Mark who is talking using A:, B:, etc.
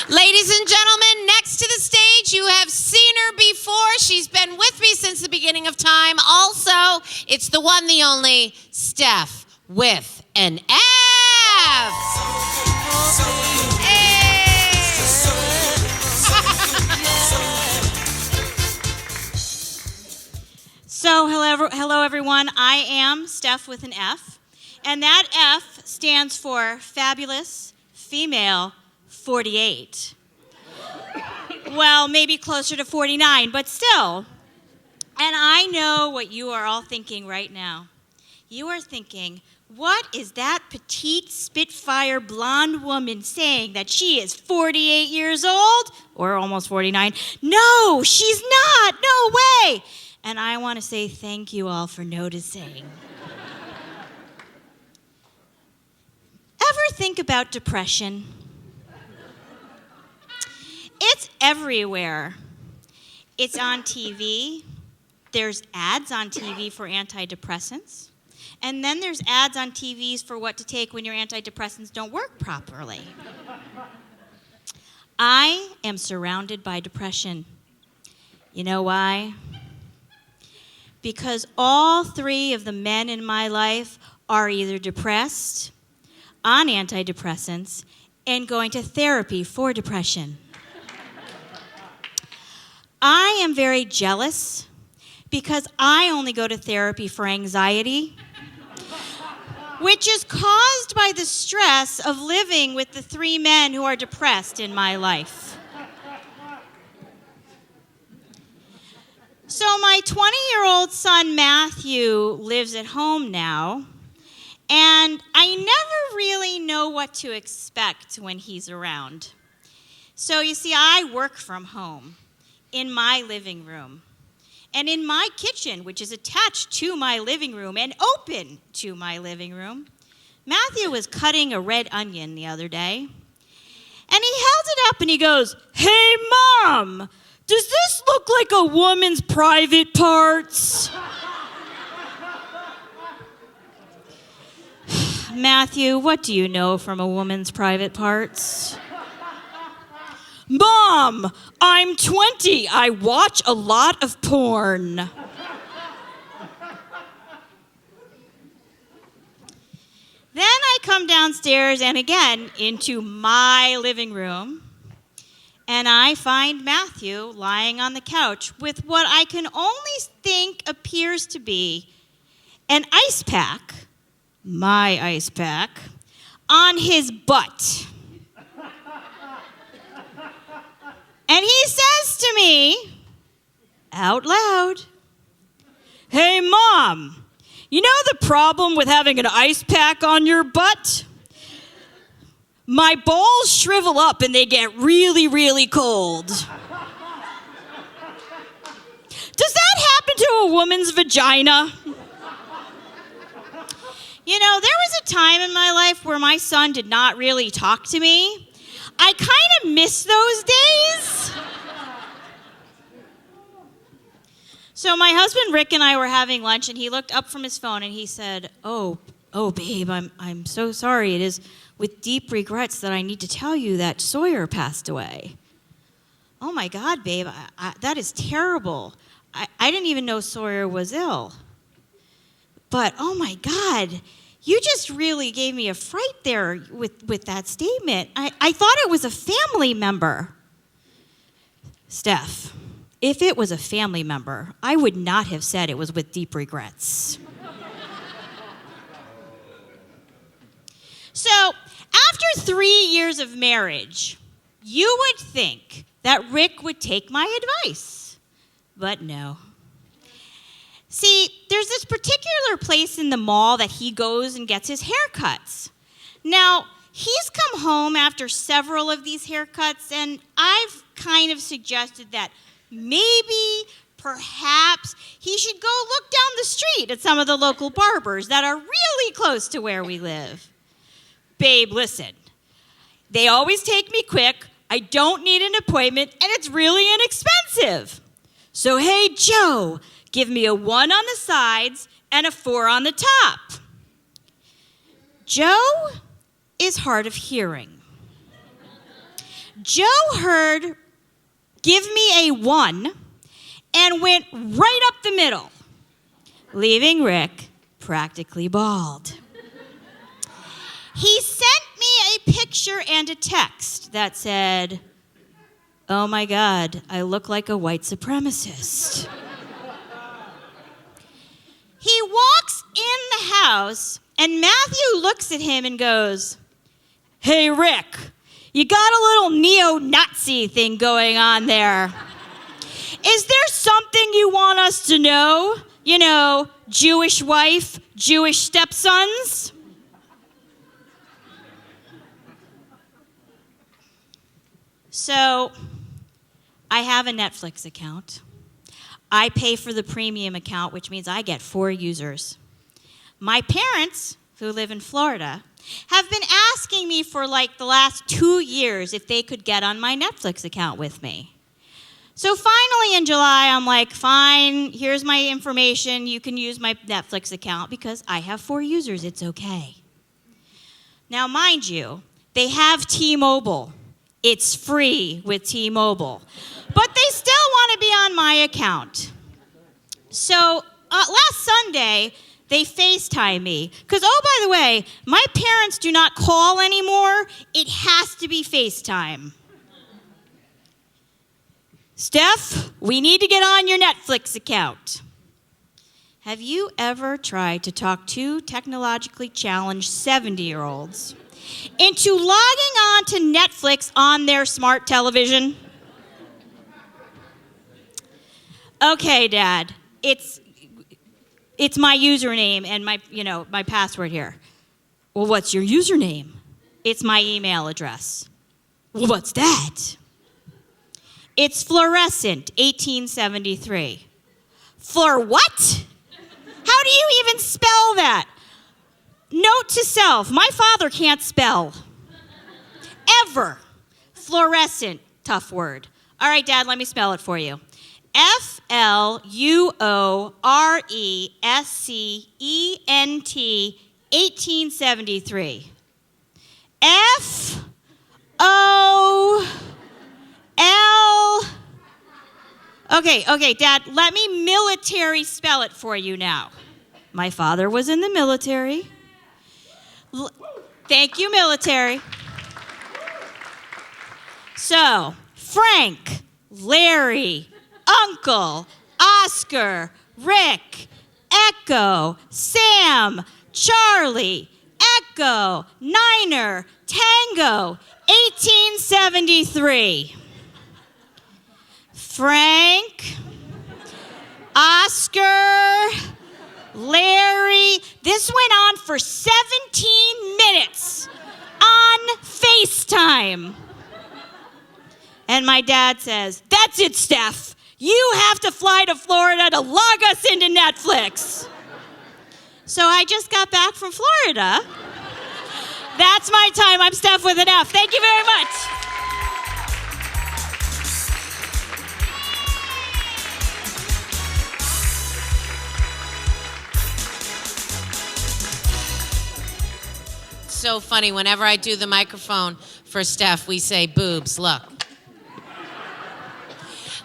A: Ladies and gentlemen, next to the stage, you have seen her before. She's been with me since the beginning of time. Also, it's the one, the only, Steph with an F.
B: So, hello everyone. I am Steph with an F, and that F stands for Fabulous Female 48. Well, maybe closer to 49, but still. And I know what you are all thinking right now. You are thinking, what is that petite Spitfire blonde woman saying, that she is 48 years old? Or almost 49? No, she's not. No way. And I want to say thank you all for noticing. Ever think about depression? It's everywhere. It's on TV. There's ads on TV for antidepressants. And then there's ads on TVs for what to take when your antidepressants don't work properly. I am surrounded by depression. You know why? Because all three of the men in my life are either depressed, on antidepressants, and going to therapy for depression. I am very jealous because I only go to therapy for anxiety, which is caused by the stress of living with the three men who are depressed in my life. So my 20-year-old son, Matthew, lives at home now, and I never really know what to expect when he's around. So you see, I work from home in my living room, and in my kitchen, which is attached to my living room and open to my living room. Matthew was cutting a red onion the other day, and he held it up and he goes, "Hey, Mom, does this look like a woman's private parts?" Matthew, what do you know from a woman's private parts? Mom, I'm 20. I watch a lot of porn. Then I come downstairs and again into my living room, and I find Matthew lying on the couch with what I can only think appears to be an ice pack, my ice pack, on his butt. And he says to me, out loud, "Hey, Mom, you know the problem with having an ice pack on your butt? My balls shrivel up and they get really, really cold." Does that happen to a woman's vagina? You know, there was a time in my life where my son did not really talk to me. I kind of miss those days. So my husband Rick and I were having lunch, and he looked up from his phone and he said, Oh, babe, I'm so sorry. It is with deep regrets that I need to tell you that Sawyer passed away." "Oh my God, babe, that is terrible. I didn't even know Sawyer was ill. But oh my God, you just really gave me a fright there with that statement. I thought it was a family member." Steph, if it was a family member, I would not have said it was with deep regrets. So, after 3 years of marriage, you would think that Rick would take my advice, but no. See, there's this particular place in the mall that he goes and gets his haircuts. Now, he's come home after several of these haircuts, and I've kind of suggested that maybe, perhaps, he should go look down the street at some of the local barbers that are really close to where we live. "Babe, listen, they always take me quick, I don't need an appointment, and it's really inexpensive. So, hey, Joe, give me a 1 on the sides and a 4 on the top." Joe is hard of hearing. Joe heard, "Give me a 1," and went right up the middle, leaving Rick practically bald. He sent me a picture and a text that said, "Oh my God, I look like a white supremacist." He walks in the house, and Matthew looks at him and goes, "Hey, Rick, you got a little neo-Nazi thing going on there. Is there something you want us to know? You know, Jewish wife, Jewish stepsons?" So, I have a Netflix account. I pay for the premium account, which means I get 4 users. My parents, who live in Florida, have been asking me for like the last 2 years if they could get on my Netflix account with me. So finally in July, I'm like, fine, here's my information. You can use my Netflix account because I have 4 users. It's okay. Now, mind you, they have T-Mobile. It's free with T-Mobile. But they still want to be on my account. So last Sunday, they FaceTime me. Because, oh, by the way, my parents do not call anymore. It has to be FaceTime. "Steph, we need to get on your Netflix account." Have you ever tried to talk 2 technologically challenged 70-year-olds into logging on to Netflix on their smart television? "Okay, Dad, it's my username and my password here." "Well, what's your username?" "It's my email address." "Well, what's that?" "It's fluorescent 1873. "For what? How do you even spell that?" Note to self, my father can't spell. Ever. Fluorescent, tough word. All right, Dad, let me spell it for you. FLUORESCENT 1873. FOL. Okay, Dad, let me military spell it for you now. My father was in the military. Thank you, military. So, Frank, Larry, Uncle, Oscar, Rick, Echo, Sam, Charlie, Echo, Niner, Tango, 1873. Frank, Oscar, Larry. This went on for 17 minutes on FaceTime. And my dad says, "That's it, Steph. You have to fly to Florida to log us into Netflix." So I just got back from Florida. That's my time. I'm Steph with an F. Thank you very much.
A: So funny. Whenever I do the microphone for Steph, we say boobs. Look.